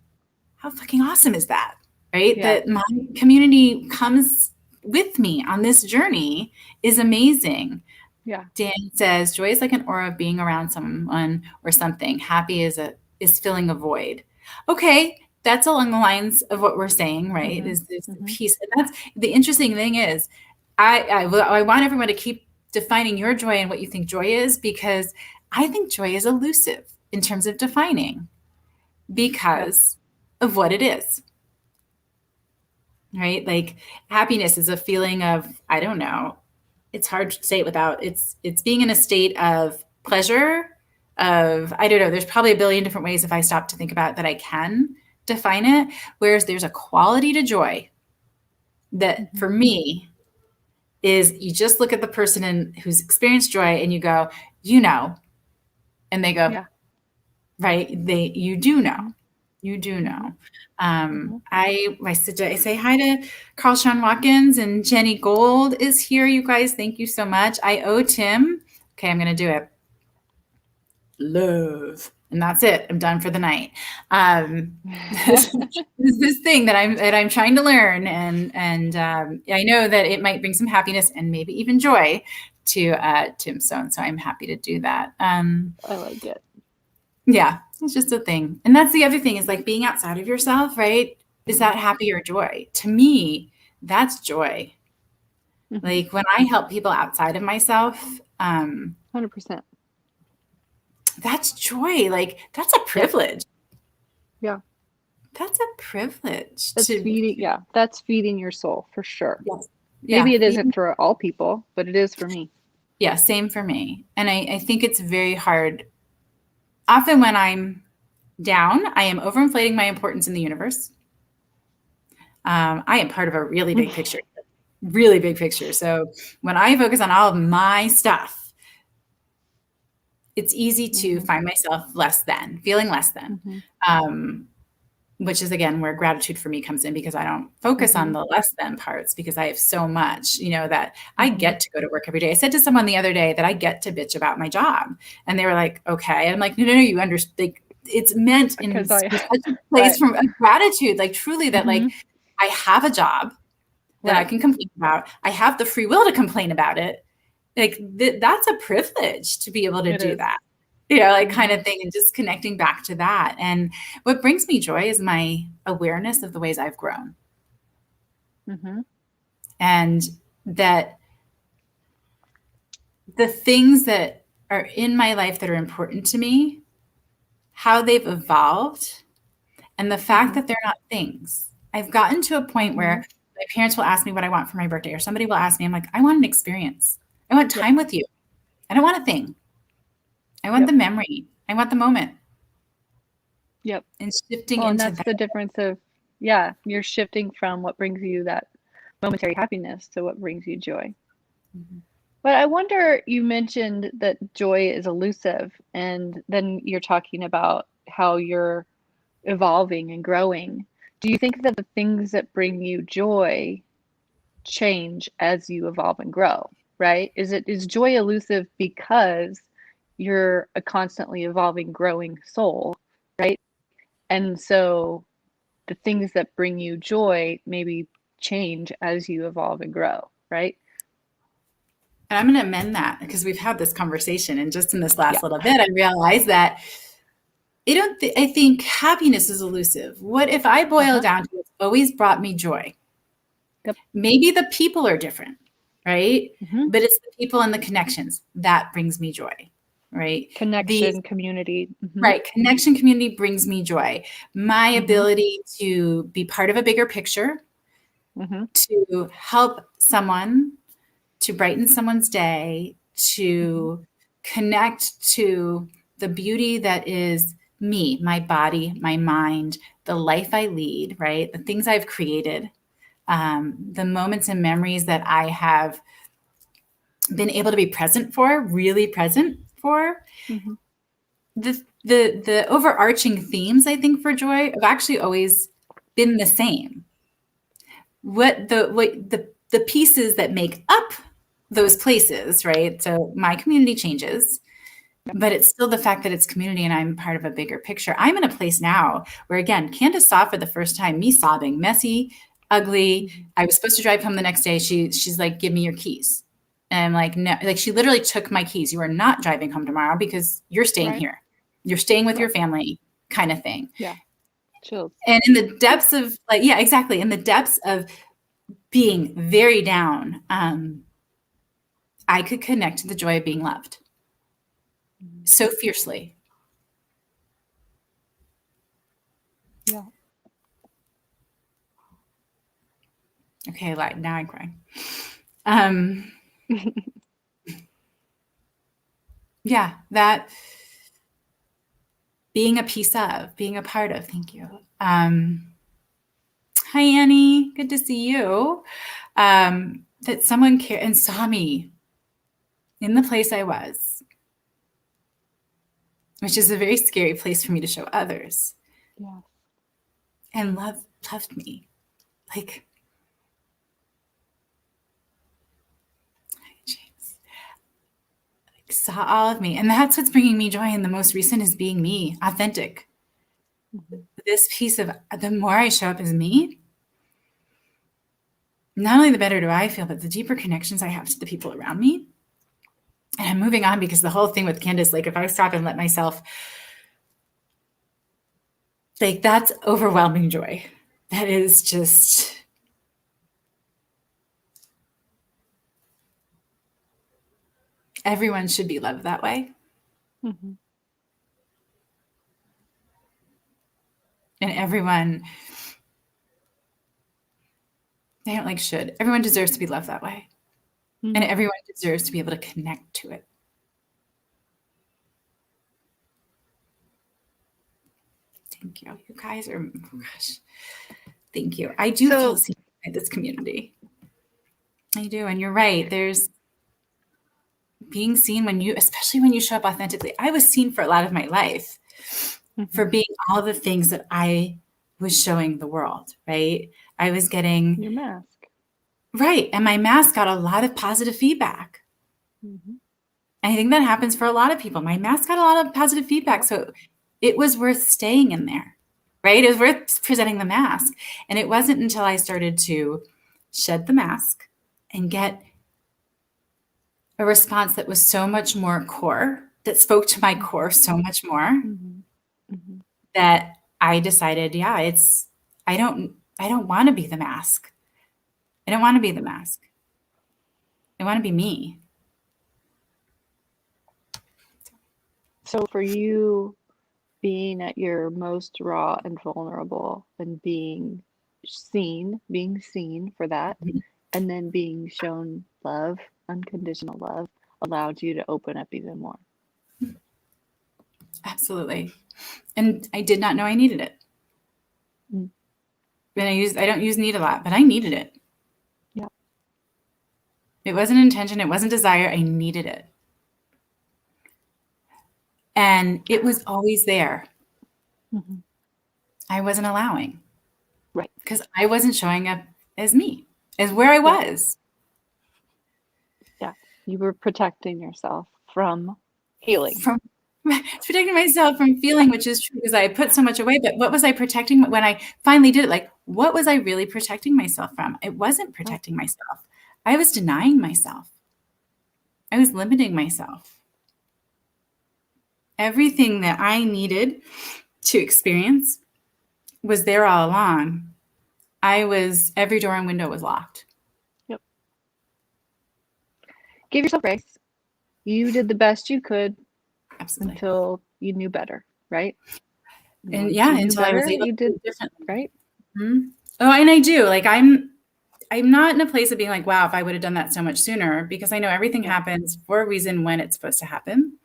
How fucking awesome is that? Right. Yeah. That my community comes with me on this journey is amazing. Yeah. Dan says joy is like an aura of being around someone or something. Happy is filling a void. Okay. That's along the lines of what we're saying, right? Is the piece. And that's the interesting thing is I want everyone to keep defining your joy and what you think joy is, because I think joy is elusive in terms of defining because of what it is, right? Like happiness is a feeling of, I don't know, it's hard to say it without, it's being in a state of pleasure, of, I don't know, there's probably a billion different ways if I stop to think about it that I can define it. Whereas there's a quality to joy that for me is you just look at the person who's experienced joy and you go, you know, and they go, right. You do know. I say hi to Carl Sean Watkins, and Jenny Gold is here. You guys, thank you so much. I owe Tim. Okay, I'm going to do it. Love. And that's it. I'm done for the night. This thing that I'm trying to learn, and I know that it might bring some happiness and maybe even joy to Tim Stone. So I'm happy to do that. I like it. Yeah, it's just a thing. And that's the other thing, is like being outside of yourself, right? Is that happy or joy? To me, that's joy. Like when I help people outside of myself, 100%. That's joy. Like that's a privilege. Yeah. That's a privilege. That's feeding your soul for sure. Yes. Maybe it isn't for all people, but it is for me. Yeah, same for me. And I think it's very hard. Often when I'm down, I am overinflating my importance in the universe. I am part of a really big picture, really big picture. So when I focus on all of my stuff, it's easy to find myself feeling less than, which is, again, where gratitude for me comes in, because I don't focus on the less than parts, because I have so much, that I get to go to work every day. I said to someone the other day that I get to bitch about my job, and they were like, okay. And I'm like, no, you understand. It's meant in such a place from gratitude, like truly that like I have a job that I can complain about. I have the free will to complain about it. Like that's a privilege to be able to do that, like kind of thing, and just connecting back to that. And what brings me joy is my awareness of the ways I've grown. And that the things that are in my life that are important to me, how they've evolved, and the fact that they're not things. I've gotten to a point where my parents will ask me what I want for my birthday, or somebody will ask me, I'm like, I want an experience. I want time with you. I don't want a thing. I want the memory. I want the moment. Yep. And shifting and into that's the difference of, you're shifting from what brings you that momentary happiness to what brings you joy. But I wonder, you mentioned that joy is elusive, and then you're talking about how you're evolving and growing. Do you think that the things that bring you joy change as you evolve and grow, right? Is joy elusive because you're a constantly evolving, growing soul, right? And so the things that bring you joy maybe change as you evolve and grow, right? And I'm going to amend that because we've had this conversation, and just in this last little bit, I realized that I think happiness is elusive. What if I boil down to it's always brought me joy? Yep. Maybe the people are different, right? Mm-hmm. But it's the people and the connections that brings me joy, right? Connection, community. Mm-hmm. Right. Connection, community brings me joy. My ability to be part of a bigger picture, to help someone, to brighten someone's day, to connect to the beauty that is me, my body, my mind, the life I lead, right? The things I've created, the moments and memories that I have been able to be present for, really present for. The overarching themes, I think, for joy have actually always been the same. What the pieces that make up those places, right? So my community changes, but it's still the fact that it's community and I'm part of a bigger picture. I'm in a place now where, again, Candace saw for the first time me sobbing, messy, ugly. I was supposed to drive home the next day. She's like, give me your keys. And I'm like, no, like she literally took my keys. You are not driving home tomorrow because you're staying here. You're staying with your family, kind of thing. Yeah. Chills. And in the depths of exactly. In the depths of being very down, I could connect to the joy of being loved so fiercely. Yeah. Okay, now I'm crying. Yeah, that being a piece of, being a part of. Thank you. Hi, Annie. Good to see you. That someone cared and saw me in the place I was, which is a very scary place for me to show others. Yeah. And loved me. Like, James, like, saw all of me. And that's what's bringing me joy. And the most recent is being me, authentic. This piece of the more I show up as me, not only the better do I feel, but the deeper connections I have to the people around me. And I'm moving on because the whole thing with Candace, like if I stop and let myself, like that's overwhelming joy. That is just, everyone should be loved that way. And everyone, they don't like should. Everyone deserves to be loved that way. And everyone deserves to be able to connect to it. Thank you. You guys are, oh gosh, thank you. I do feel seen by this community. I do. And you're right. There's being seen especially when you show up authentically. I was seen for a lot of my life for being all the things that I was showing the world, right? I was getting your mask. Right. And my mask got a lot of positive feedback. I think that happens for a lot of people. My mask got a lot of positive feedback. So it was worth staying in there, right? It was worth presenting the mask. And it wasn't until I started to shed the mask and get a response that was so much more core, that spoke to my core so much more, that I decided, I don't want to be the mask. I don't want to be the mask. I want to be me. So for you, being at your most raw and vulnerable and being seen for that, and then being shown love, unconditional love, allowed you to open up even more. Absolutely. And I did not know I needed it. And I don't use need a lot, but I needed it. Yeah. It wasn't intention. It wasn't desire. I needed it. And it was always there. I wasn't allowing. Right. Because I wasn't showing up as me, as where I was. Yeah. You were protecting yourself from healing. Protecting myself from feeling, which is true because I put so much away. But what was I protecting when I finally did it? Like, what was I really protecting myself from? It wasn't protecting myself. I was denying myself. I was limiting myself. Everything that I needed to experience was there all along. Every door and window was locked. Yep. Give yourself grace. You did the best you could. Absolutely. Until you knew better, right? And until I was able to do it differently. Right? Mm-hmm. Oh, and I do. Like I'm not in a place of being like, wow, if I would have done that so much sooner, because I know everything happens for a reason when it's supposed to happen.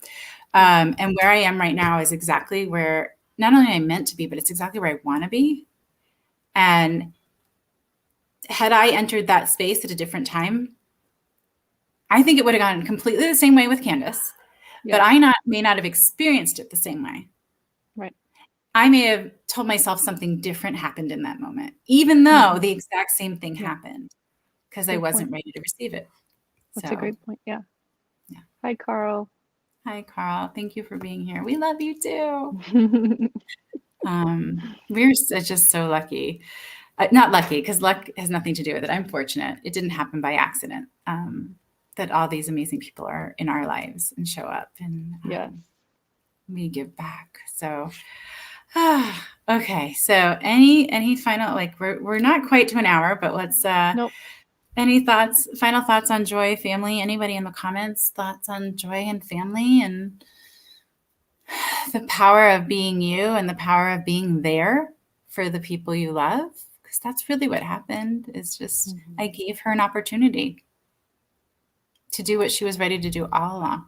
And where I am right now is exactly where not only I'm meant to be, but it's exactly where I want to be. And had I entered that space at a different time, I think it would have gone completely the same way with Candace, but I may not have experienced it the same way. Right. I may have told myself something different happened in that moment, even though the exact same thing happened, because I wasn't ready to receive it. That's a great point. Yeah. Hi, Carl. Hi, Carl. Thank you for being here. We love you too. We're just so lucky. Not lucky, because luck has nothing to do with it. I'm fortunate. It didn't happen by accident. That all these amazing people are in our lives and show up, and we give back. So, okay. So, any final, like we're not quite to an hour, but let's. Any thoughts? Final thoughts on joy, family? Anybody in the comments? Thoughts on joy and family and the power of being you and the power of being there for the people you love? Because that's really what happened. Is just I gave her an opportunity to do what she was ready to do all along.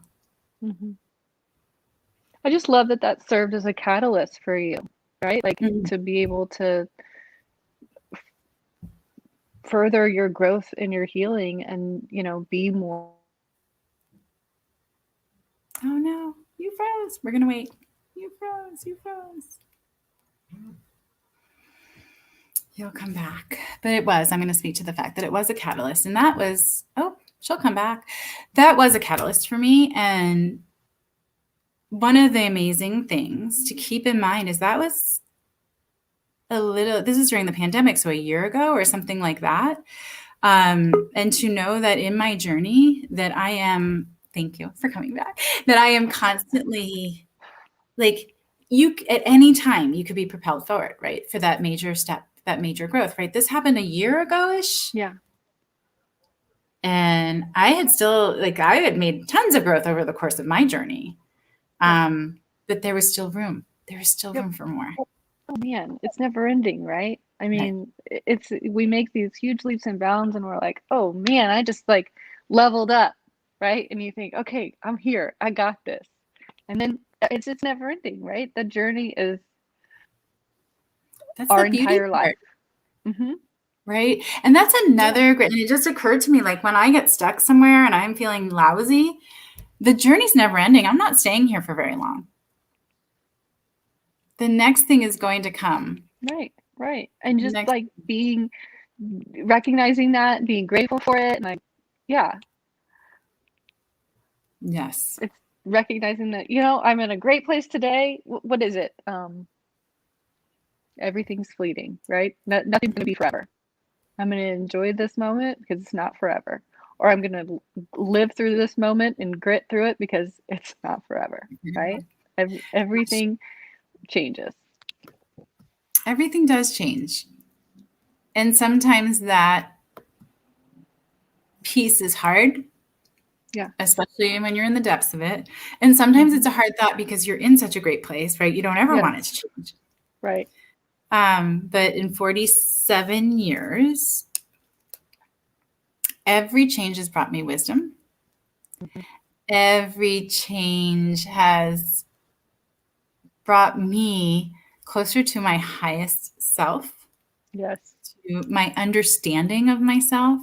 I just love that served as a catalyst for you, right? Like to be able to further your growth and your healing and, be more. Oh no, you froze. We're going to wait. You froze. You'll come back. But I'm going to speak to the fact that it was a catalyst. And that was, she'll come back. That was a catalyst for me. And one of the amazing things to keep in mind is that was this is during the pandemic, so a year ago or something like that. And to know that in my journey that I am, thank you for coming back, that I am constantly like, at any time you could be propelled forward, right? For that major step, that major growth, right? This happened a year ago-ish. Yeah. And I had made tons of growth over the course of my journey. But there was still room. There was still room for more. Oh man, it's never ending, right? I mean, we make these huge leaps and bounds and we're like, oh man, I just like leveled up, right? And you think, okay, I'm here. I got this. And then it's never ending, right? The journey is our entire life. Right. And that's another great, and it just occurred to me, like when I get stuck somewhere and I'm feeling lousy, the journey's never ending. I'm not staying here for very long. The next thing is going to come. Right. And just recognizing that, being grateful for it. And Yes. It's recognizing that, I'm in a great place today. What is it? Everything's fleeting, right? Nothing's going to be forever. I'm going to enjoy this moment because it's not forever. Or I'm going to live through this moment and grit through it because it's not forever, right? Everything changes. Everything does change. And sometimes that piece is hard. Yeah. Especially when you're in the depths of it. And sometimes it's a hard thought because you're in such a great place, right? You don't ever want it to change. Right. But in 47 years, every change has brought me wisdom. Every change has brought me closer to my highest self. Yes. To my understanding of myself,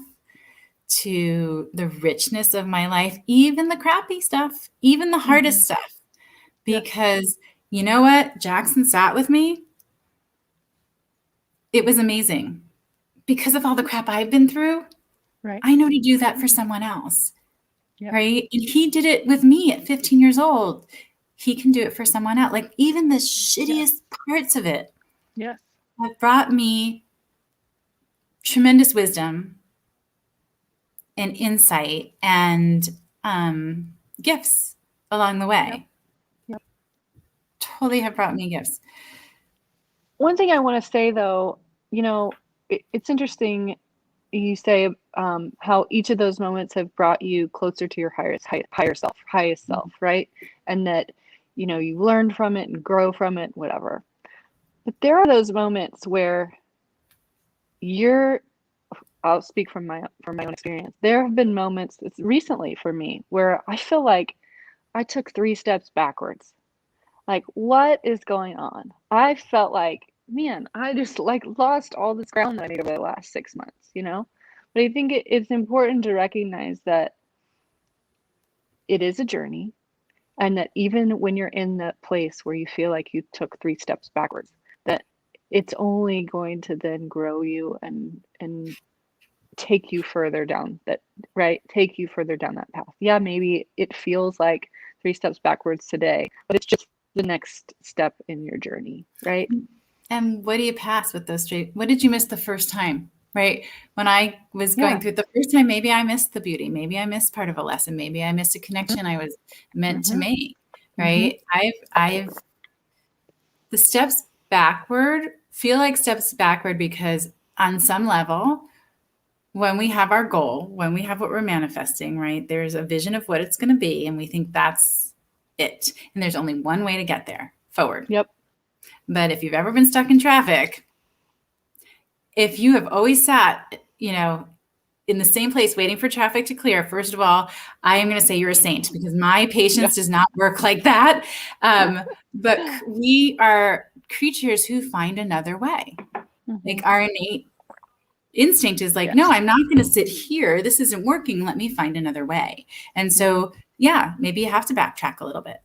to the richness of my life, even the crappy stuff, even the hardest stuff. Because you know what? Jackson sat with me. It was amazing. Because of all the crap I've been through, I know to do that for someone else. Right? And he did it with me at 15 years old. He can do it for someone else. Like even the shittiest parts of it have brought me tremendous wisdom and insight and gifts along the way. Yep. Totally have brought me gifts. One thing I want to say, though, it's interesting you say how each of those moments have brought you closer to your highest self, right? And that, you learned from it and grow from it, whatever. But there are those moments where I'll speak from my own experience. There have been moments, it's recently for me, where I feel like I took 3 steps backwards. Like, what is going on? I felt like, man, I just lost all this ground that I made over the last 6 months, But I think it's important to recognize that it is a journey, and that even when you're in that place where you feel like you took 3 steps backwards, that it's only going to then grow you and take you further down take you further down that path. Yeah, maybe it feels like 3 steps backwards today, but it's just the next step in your journey, right? And what do you pass with those straight? What did you miss the first time, right? When I was going through it the first time, maybe I missed the beauty. Maybe I missed part of a lesson. Maybe I missed a connection I was meant to make, right? The steps backward feel like steps backward because on some level, when we have our goal, when we have what we're manifesting, right, there's a vision of what it's going to be, and we think that's it. And there's only one way to get there, forward. Yep. But if you've ever been stuck in traffic, if you have always sat, in the same place waiting for traffic to clear, first of all, I am going to say you're a saint, because my patience does not work like that. But we are creatures who find another way. Like, our innate instinct is like, no, I'm not going to sit here. This isn't working. Let me find another way. And so, maybe you have to backtrack a little bit.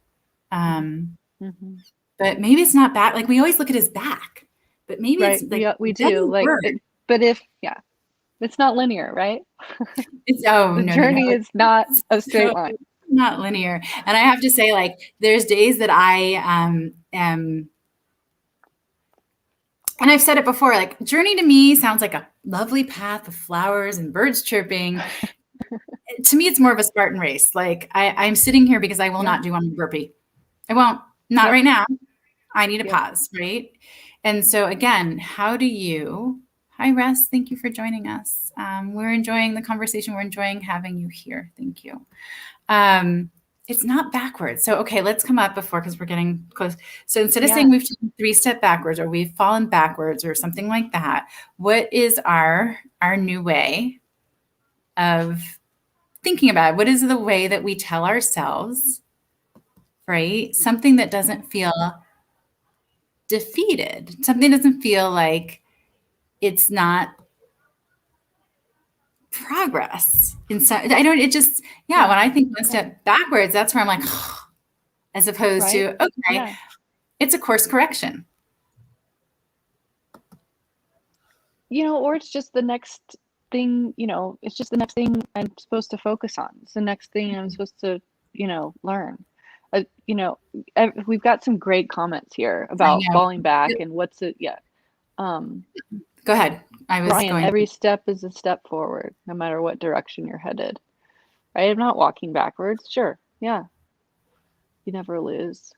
But maybe it's not back. Like, we always look at his back, but maybe it's like, we do. But it's not linear, right? The journey is not a straight line. Not linear. And I have to say, like, there's days that I am, and I've said it before, like, journey to me sounds like a lovely path of flowers and birds chirping. To me, it's more of a Spartan race. Like, I'm sitting here because I will not do one burpee. I won't. Not right now. I need a pause, right? And so, again, how do you... Hi, Russ. Thank you for joining us. We're enjoying the conversation. We're enjoying having you here. Thank you. It's not backwards. So, okay, let's come up before, because we're getting close. So instead of saying we've taken 3 steps backwards, or we've fallen backwards, or something like that, what is our new way of thinking about it? What is the way that we tell ourselves, right, something that doesn't feel defeated, something doesn't feel like it's not progress inside? When I think one step backwards, that's where I'm like, as opposed to, okay, it's a course correction. Or it's just the next thing, it's just the next thing I'm supposed to focus on. It's the next thing I'm supposed to, learn. We've got some great comments here about falling back and what's it. Go ahead. Every step is a step forward, no matter what direction you're headed. Right? I'm not walking backwards. Sure. Yeah. You never lose.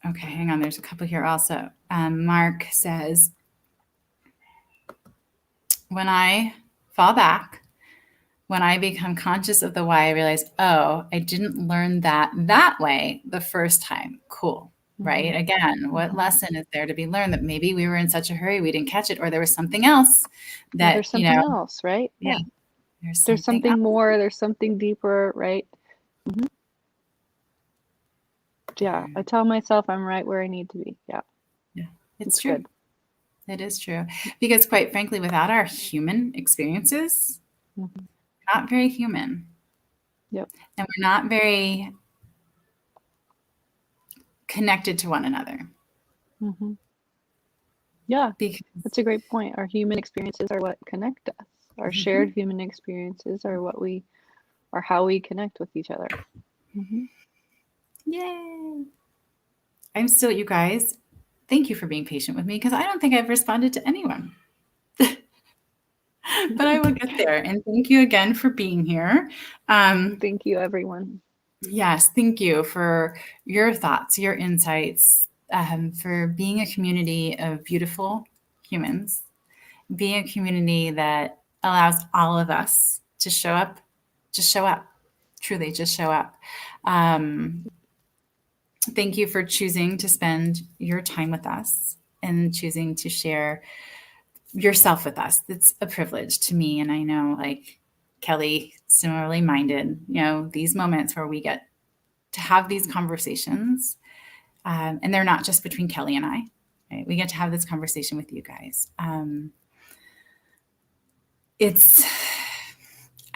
Okay, hang on. There's a couple here also. Mark says, when I fall back, when I become conscious of the why, I realize, oh, I didn't learn that way the first time. Cool. Right? Again, what lesson is there to be learned? That maybe we were in such a hurry we didn't catch it, or there was something else that, there's something else, right? Yeah. There's something more, there's something deeper, right? Yeah. I tell myself I'm right where I need to be. Yeah. It's true. Good. It is true. Because, quite frankly, without our human experiences, not very human. Yep. And we're not very connected to one another. Yeah, that's a great point. Our human experiences are what connect us. Our shared human experiences are how we connect with each other. Yay! You guys, thank you for being patient with me, because I don't think I've responded to anyone. But I will get there. And thank you again for being here. Thank you, everyone. Yes, thank you for your thoughts, your insights, for being a community of beautiful humans, being a community that allows all of us to show up, truly just show up. Thank you for choosing to spend your time with us and choosing to share yourself with us. It's a privilege to me. And I know, like Kelly, similarly minded, these moments where we get to have these conversations, and they're not just between Kelly and I, right? We get to have this conversation with you guys. I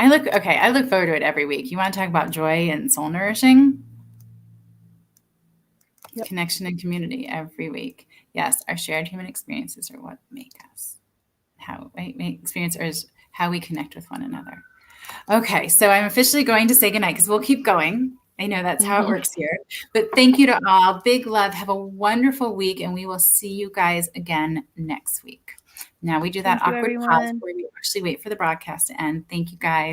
look forward to it every week. You want to talk about joy and soul nourishing? Yep. Connection and community every week. Yes, our shared human experiences are what make us. Experience how we connect with one another. Okay, so I'm officially going to say goodnight because we'll keep going. I know that's how it works here. But thank you to all. Big love. Have a wonderful week, and we will see you guys again next week. Now we do that awkward pause where we actually wait for the broadcast to end. Thank you, guys.